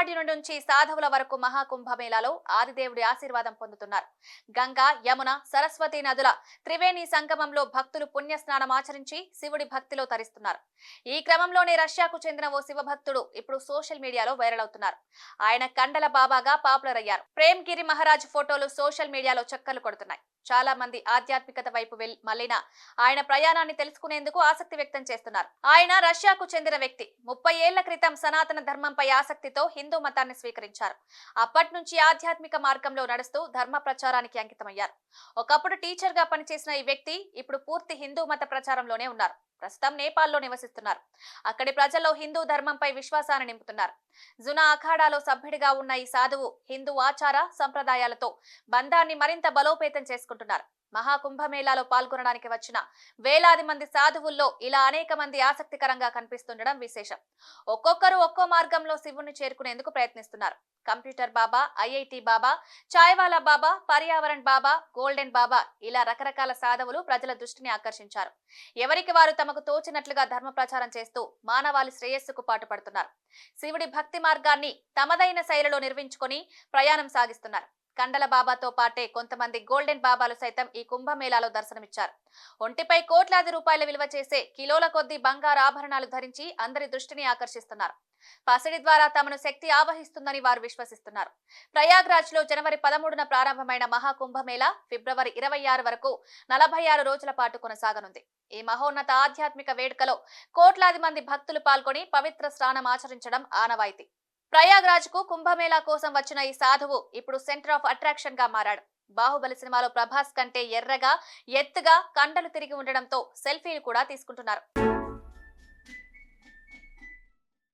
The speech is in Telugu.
మహామడి నుంచి సాధువుల వరకు మహాకుంభమేళాలో ఆదిదేవుడి ఆశీర్వాదం పొందుతున్నారు. గంగా, యమున, సరస్వతి నదుల త్రివేణి సంగమంలో భక్తులు పుణ్యస్నానం ఆచరించి శివుడి భక్తిలో తరిస్తున్నారు. ఈ క్రమంలోనే రష్యాకు చెందిన ఓ శివభక్తుడు ఇప్పుడు సోషల్ మీడియాలో వైరల్ అవుతున్నారు. ఆయన కండల బాబాగా పాపులర్ అయ్యారు. ప్రేమ్ గిరి మహారాజ్ ఫోటోలు సోషల్ మీడియాలో చక్కర్లు కొడుతున్నాయి. చాలా మంది ఆధ్యాత్మికత వైపు మళ్లిన ఆయన ప్రయాణాన్ని తెలుసుకునేందుకు ఆసక్తి వ్యక్తం చేస్తున్నారు. ఆయన రష్యాకు చెందిన వ్యక్తి. 30 ఏళ్ల క్రితం సనాతన ధర్మంపై ఆసక్తితో హిందూ మతాన్ని స్వీకరించారు. అప్పటి నుంచి ఆధ్యాత్మిక మార్గంలో నడుస్తూ ధర్మ ప్రచారానికి అంకితమయ్యారు. ఒకప్పుడు టీచర్ గా పనిచేసిన ఈ వ్యక్తి ఇప్పుడు పూర్తి హిందూ మత ప్రచారంలోనే ఉన్నారు. ప్రస్తుతం నేపాల్లో నివసిస్తున్నారు. అక్కడి ప్రజల్లో హిందూ ధర్మంపై విశ్వాసాన్ని నింపుతున్నారు. జునా అఖాడాలో సభ్యుడిగా ఉన్న ఈ సాధువు హిందూ ఆచార సంప్రదాయాలతో బంధాన్ని మరింత బలోపేతం చేసుకుంటున్నారు. మహాకుంభమేళాలో పాల్గొనడానికి వచ్చిన వేలాది మంది సాధువుల్లో ఇలా అనేక మంది ఆసక్తికరంగా కనిపిస్తుండడం విశేషం. ఒక్కొక్కరు ఒక్కో మార్గంలో శివుణ్ణి చేరుకునేందుకు ప్రయత్నిస్తున్నారు. కంప్యూటర్ బాబా, ఐఐటి బాబా, చాయ్వాలా బాబా, పర్యావరణ్ బాబా, గోల్డెన్ బాబా ఇలా రకరకాల సాధువులు ప్రజల దృష్టిని ఆకర్షించారు. ఎవరికి వారు తమకు తోచినట్లుగా ధర్మ ప్రచారం చేస్తూ మానవాళి శ్రేయస్సుకు పాటుపడుతున్నారు. శివుడి భక్తి మార్గాన్ని తమదైన శైలిలో నిర్మించుకొని ప్రయాణం సాగిస్తున్నారు. కండల బాబాతో పాటే కొంతమంది గోల్డెన్ బాబాలు సైతం ఈ కుంభమేళాలో దర్శనమిచ్చారు. ఒంటిపై కోట్లాది రూపాయల విలువ చేసే కిలోల కొద్దీ బంగారు ఆభరణాలు ధరించి అందరి దృష్టిని ఆకర్షిస్తున్నారు. పసిడి ద్వారా తమను శక్తి ఆవహిస్తుందని వారు విశ్వసిస్తున్నారు. ప్రయాగ్రాజ్ లో జనవరి 13న ప్రారంభమైన మహాకుంభమేళా ఫిబ్రవరి 26 వరకు 46 రోజుల పాటు కొనసాగనుంది. ఈ మహోన్నత ఆధ్యాత్మిక వేడుకలో కోట్లాది మంది భక్తులు పాల్గొని పవిత్ర స్నానం ఆచరించడం ఆనవాయితీ. ప్రయాగ్రాజ్ కు కుంభమేళా కోసం వచ్చిన ఈ సాధువు ఇప్పుడు సెంటర్ ఆఫ్ అట్రాక్షన్ గా మారాడు. బాహుబలి సినిమాలో ప్రభాస్ కంటే ఎర్రగా, ఎత్తుగా, కండలు తిరిగి ఉండడంతో సెల్ఫీలు కూడా తీసుకుంటున్నారు.